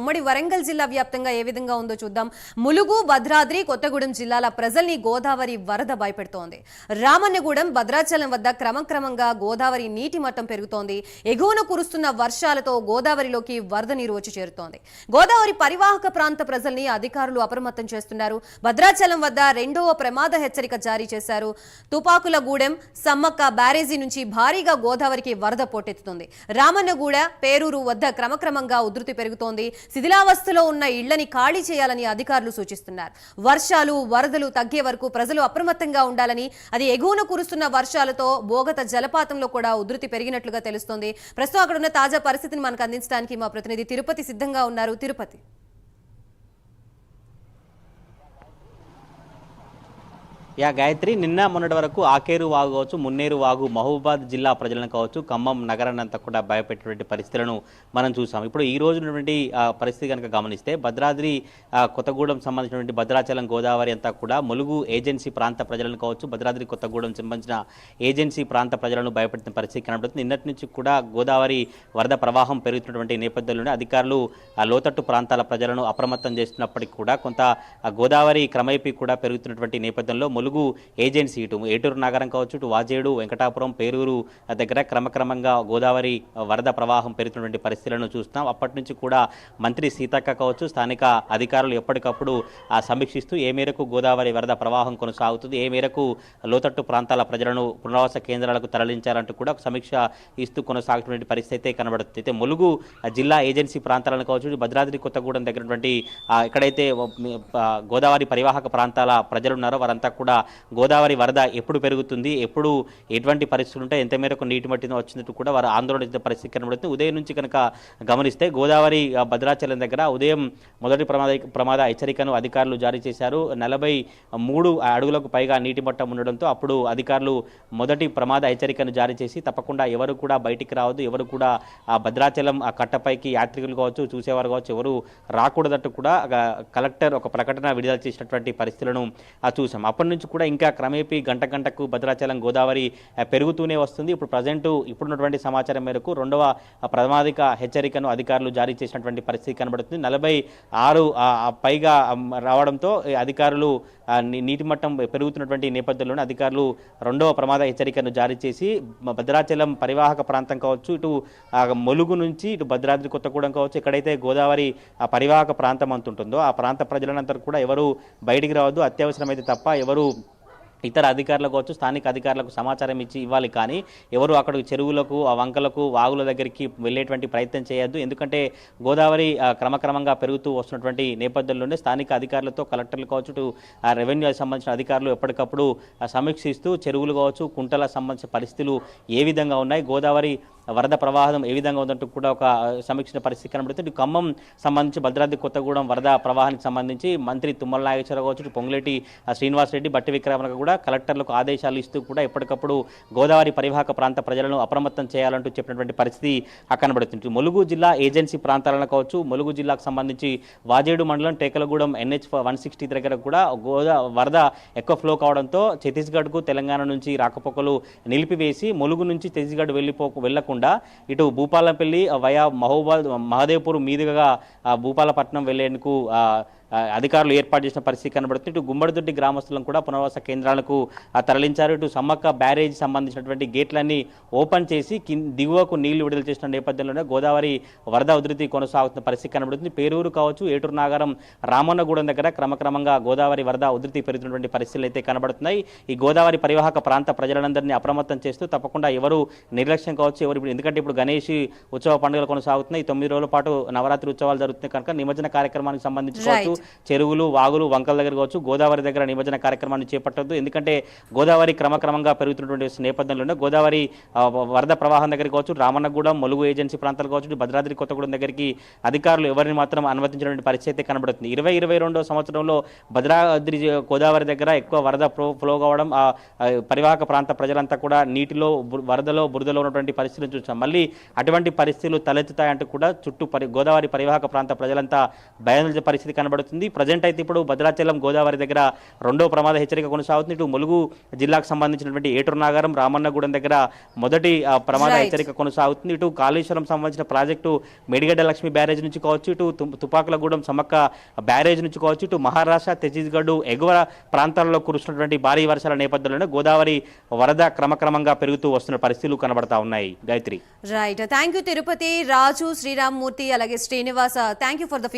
ఉమ్మడి వరంగల్ జిల్లా వ్యాప్తంగా ఏ విధంగా ఉందో చూద్దాం. ములుగు, భద్రాద్రి, కొత్తగూడెం జిల్లాల ప్రజల్ని గోదావరి వరద భయపెడుతోంది. రామన్నగూడెం, భద్రాచలం వద్ద క్రమక్రమంగా గోదావరి నీటి మట్టం పెరుగుతోంది. ఎగువన కురుస్తున్న వర్షాలతో గోదావరిలోకి వరద నీరు వచ్చి చేరుతోంది. గోదావరి పరివాహక ప్రాంత ప్రజల్ని అధికారులు అప్రమత్తం చేస్తున్నారు. భద్రాచలం వద్ద రెండవ ప్రమాద హెచ్చరిక జారీ చేశారు. తుపాకులగూడెం, సమ్మక్క బ్యారేజీ నుంచి భారీగా గోదావరికి వరద పోటెత్తుతుంది. రామన్నగూడ, పేరూరు వద్ద క్రమక్రమంగా ఉధృతి పెరుగుతోంది. శిథిలావస్థలో ఉన్న ఇళ్లని ఖాళీ చేయాలని అధికారులు సూచిస్తున్నారు. వర్షాలు, వరదలు తగ్గే వరకు ప్రజలు అప్రమత్తంగా ఉండాలని, అది ఎగువన కురుస్తున్న వర్షాలతో బోగత జలపాతంలో కూడా ఉధృతి పెరిగినట్లుగా తెలుస్తోంది. ప్రస్తుతం అక్కడ ఉన్న తాజా పరిస్థితిని మనకు అందించడానికి మా ప్రతినిధి తిరుపతి సిద్ధంగా ఉన్నారు. తిరుపతి. గాయత్రి, నిన్న మొన్నటి వరకు ఆకేరు వాగు కావచ్చు, మున్నేరు వాగు మహబూబాద్ జిల్లా ప్రజలను కావచ్చు, ఖమ్మం నగరాన్ని అంతా కూడా భయపెట్టేటువంటి పరిస్థితులను మనం చూసాం. ఇప్పుడు ఈ రోజు ఉన్నటువంటి పరిస్థితి కనుక గమనిస్తే భద్రాద్రి, కొత్తగూడెం సంబంధించినటువంటి భద్రాచలం, గోదావరి అంతా కూడా ములుగు ఏజెన్సీ ప్రాంత ప్రజలను కావచ్చు, భద్రాద్రి కొత్తగూడెం సంబంధించిన ఏజెన్సీ ప్రాంత ప్రజలను భయపెట్టిన పరిస్థితి కనబడుతుంది. నిన్నటి నుంచి కూడా గోదావరి వరద ప్రవాహం పెరుగుతున్నటువంటి నేపథ్యంలోనే అధికారులు లోతట్టు ప్రాంతాల ప్రజలను అప్రమత్తం చేస్తున్నప్పటికీ కూడా కొంత గోదావరి క్రమేపీ కూడా పెరుగుతున్నటువంటి నేపథ్యంలో ములుగు ఏజెన్సీ ఇటు ఏటూరు నగరం కావచ్చు, ఇటు వాజేడు, వెంకటాపురం, పేరూరు దగ్గర క్రమక్రమంగా గోదావరి వరద ప్రవాహం పెరుగుతున్నటువంటి పరిస్థితులను చూస్తున్నాం. అప్పటి నుంచి కూడా మంత్రి సీతక్క కావచ్చు, స్థానిక అధికారులు ఎప్పటికప్పుడు సమీక్షిస్తూ ఏ మేరకు గోదావరి వరద ప్రవాహం కొనసాగుతుంది, ఏ మేరకు లోతట్టు ప్రాంతాల ప్రజలను పునరావాస కేంద్రాలకు తరలించాలంటూ కూడా సమీక్ష ఇస్తూ కొనసాగుతున్నటువంటి పరిస్థితి అయితే కనబడుతుంది. అయితే ములుగు జిల్లా ఏజెన్సీ ప్రాంతాలను కావచ్చు, భద్రాద్రి కొత్తగూడెం దగ్గరటువంటి ఎక్కడైతే గోదావరి పరివాహక ప్రాంతాల ప్రజలు ఉన్నారో వారంతా కూడా గోదావరి వరద ఎప్పుడు పెరుగుతుంది, ఎప్పుడు ఎటువంటి పరిస్థితులు ఉంటాయి, ఎంత మేరకు నీటి మట్టిని వచ్చినట్టు కూడా వారు ఆందోళన చెందిన పరిస్థితి కనబడుతుంది. ఉదయం నుంచి కనుక గమనిస్తే గోదావరి భద్రాచలం దగ్గర ఉదయం మొదటి ప్రమాద హెచ్చరికను అధికారులు జారీ చేశారు. 43 అడుగులకు పైగా నీటి మట్టం ఉండడంతో అప్పుడు అధికారులు మొదటి ప్రమాద హెచ్చరికను జారీ చేసి తప్పకుండా ఎవరు కూడా బయటికి రావద్దు, ఎవరు కూడా ఆ భద్రాచలం ఆ కట్టపైకి యాత్రికులు కావచ్చు, చూసేవారు కావచ్చు, ఎవరు రాకూడదట్టు కూడా కలెక్టర్ ఒక ప్రకటన విడుదల చేసినటువంటి పరిస్థితులను చూసాం. అప్పటి నుంచి కూడా ఇంకా క్రమేపీ గంటకు భద్రాచలం గోదావరి పెరుగుతూనే వస్తుంది. ఇప్పుడు ఇప్పుడున్నటువంటి సమాచారం మేరకు రెండవ ప్రమాదిక హెచ్చరికను అధికారులు జారీ చేసినటువంటి పరిస్థితి కనబడుతుంది. 46 పైగా రావడంతో అధికారులు నీటి మట్టం పెరుగుతున్నటువంటి నేపథ్యంలోనే అధికారులు రెండవ ప్రమాద హెచ్చరికను జారీ చేసి భద్రాచలం పరివాహక ప్రాంతం కావచ్చు, ఇటు ములుగు నుంచి ఇటు భద్రాద్రి కొత్తగూడెం కావచ్చు, ఎక్కడైతే గోదావరి పరివాహక ప్రాంతం అంతుంటుందో ఆ ప్రాంత ప్రజలందరూ కూడా ఎవరు బయటికి రావద్దు, అత్యవసరమైతే తప్ప ఎవరు ఇతర అధికారులకు కావచ్చు, స్థానిక అధికారులకు సమాచారం ఇవ్వాలి. కానీ ఎవరు అక్కడికి చెరువులకు, ఆ వంకలకు, వాగుల దగ్గరికి వెళ్ళేటువంటి ప్రయత్నం చేయొద్దు. ఎందుకంటే గోదావరి క్రమక్రమంగా పెరుగుతూ వస్తున్నటువంటి నేపథ్యంలోనే స్థానిక అధికారులతో కలెక్టర్లు కావచ్చు, రెవెన్యూ సంబంధించిన అధికారులు ఎప్పటికప్పుడు సమీక్షిస్తూ చెరువులు కావచ్చు, కుంటలకు సంబంధించిన పరిస్థితులు ఏ విధంగా ఉన్నాయి, గోదావరి వరద ప్రవాహం ఏ విధంగా ఉందంటూ కూడా ఒక సమీక్షించిన పరిస్థితి కనబడుతుంది. ఖమ్మం సంబంధించి భద్రాద్రి కొత్తగూడెం వరద ప్రవాహానికి సంబంధించి మంత్రి తుమ్మల నాగేశ్వరరావు కావచ్చు, పొంగులేటి శ్రీనివాసరెడ్డి, బట్టి విక్రమణ కూడా కలెక్టర్లకు ఆదేశాలు ఇస్తూ కూడా ఎప్పటికప్పుడు గోదావరి పరివాహక ప్రాంత ప్రజలను అప్రమత్తం చేయాలంటూ చెప్పినటువంటి పరిస్థితి కనబడుతుంది. ములుగు జిల్లా ఏజెన్సీ ప్రాంతాలను కావచ్చు, ములుగు జిల్లాకు సంబంధించి వాజేడు మండలం టేకలగూడెం NH 160 దగ్గర కూడా వరద ఎక్కువ ఫ్లో కావడంతో ఛత్తీస్గఢ్కు తెలంగాణ నుంచి రాకపోకలు నిలిపివేసి ములుగు నుంచి ఛత్తీస్గఢ్ వెళ్లకుండా ఇటు భూపాలపల్లి వయా మహదేవ్పూర్ మీదుగా భూపాలపట్నం వెళ్లేందుకు అధికారులు ఏర్పాటు చేసిన పరిస్థితి కనబడుతుంది. ఇటు గుమ్మడిదొడ్డి గ్రామస్తులను కూడా పునరావాస కేంద్రాలకు తరలించారు. ఇటు సమ్మక్క బ్యారేజ్ సంబంధించినటువంటి గేట్లన్నీ ఓపెన్ చేసి దిగువకు నీళ్లు విడుదల చేసిన నేపథ్యంలోనే గోదావరి వరద ఉధృతి కొనసాగుతున్న పరిస్థితి కనబడుతుంది. పేరూరు కావచ్చు, ఏటూరు నాగరం, రామన్నగూడెం దగ్గర క్రమక్రమంగా గోదావరి వరద ఉధృతి పెరుగుతున్నటువంటి పరిస్థితులు అయితే కనబడుతున్నాయి. ఈ గోదావరి పరివాహక ప్రాంత ప్రజలందరినీ అప్రమత్తం చేస్తూ తప్పకుండా ఎవరు నిర్లక్ష్యం కావచ్చు, ఎవరు ఎందుకంటే ఇప్పుడు గణేష్ ఉత్సవ పండుగలు కొనసాగుతున్నాయి. 9 రోజుల పాటు నవరాత్రి ఉత్సవాలు జరుగుతున్నాయి కనుక నిమజ్జన కార్యక్రమానికి సంబంధించి కావచ్చు, చెరువులు, వాగులు, వంకల దగ్గర కావచ్చు, గోదావరి దగ్గర నిమజ్జన కార్యక్రమాన్ని చేపట్టద్దు. ఎందుకంటే గోదావరి క్రమక్రమంగా పెరుగుతున్నటువంటి నేపథ్యంలోనే గోదావరి వరద ప్రవాహం దగ్గర కావచ్చు, రామన్నగూడెం, ములుగు ఏజెన్సీ ప్రాంతాలు కావచ్చు, భద్రాద్రి కొత్తగూడెం దగ్గరికి అధికారులు ఎవరిని మాత్రం అనుమతించినటువంటి పరిస్థితి కనబడుతుంది. 2022వ సంవత్సరంలో భద్రాద్రి గోదావరి దగ్గర ఎక్కువ వరద ఫ్లో కావడం, పరివాహక ప్రాంత ప్రజలంతా కూడా నీటిలో, వరదలో, బురదలో ఉన్నటువంటి పరిస్థితులను చూసాం. మళ్ళీ అటువంటి పరిస్థితులు తలెత్తుతాయంటూ కూడా చుట్టూ గోదావరి పరివాహక ప్రాంత ప్రజలంతా భయాందోళన పరిస్థితి కనబడుతుంది. అవుతుంది. ప్రజెంట్ అయితే ఇప్పుడు భద్రాచలం గోదావరి దగ్గర రెండో ప్రమాద హెచ్చరిక కొనసాగుతుంది. ఇటు ములుగు జిల్లాకు సంబంధించినటువంటి ఏటూరు నాగారం రామన్నగూడెం దగ్గర మొదటి ప్రమాద హెచ్చరిక కొనసాగుతుంది. ఇటు కాళేశ్వరం సంబంధించిన ప్రాజెక్టు మేడిగడ్డ లక్ష్మి బ్యారేజ్ నుంచి కావచ్చు, ఇటు తుపాకులగూడెం సమ్మక్క బ్యారేజ్ నుంచి కావచ్చు, ఇటు మహారాష్ట్ర ఛత్తీస్గఢ్ ఎగువ ప్రాంతాల్లో కురుస్తున్నటువంటి భారీ వర్షాల నేపథ్యంలోనే గోదావరి వరద క్రమక్రమంగా పెరుగుతూ వస్తున్న పరిస్థితులు కనబడతా ఉన్నాయి. Gayatri. Right, thank you Tirupati, Raju, Sriramamurthy, అలాగే Srinivasa. Thank you for the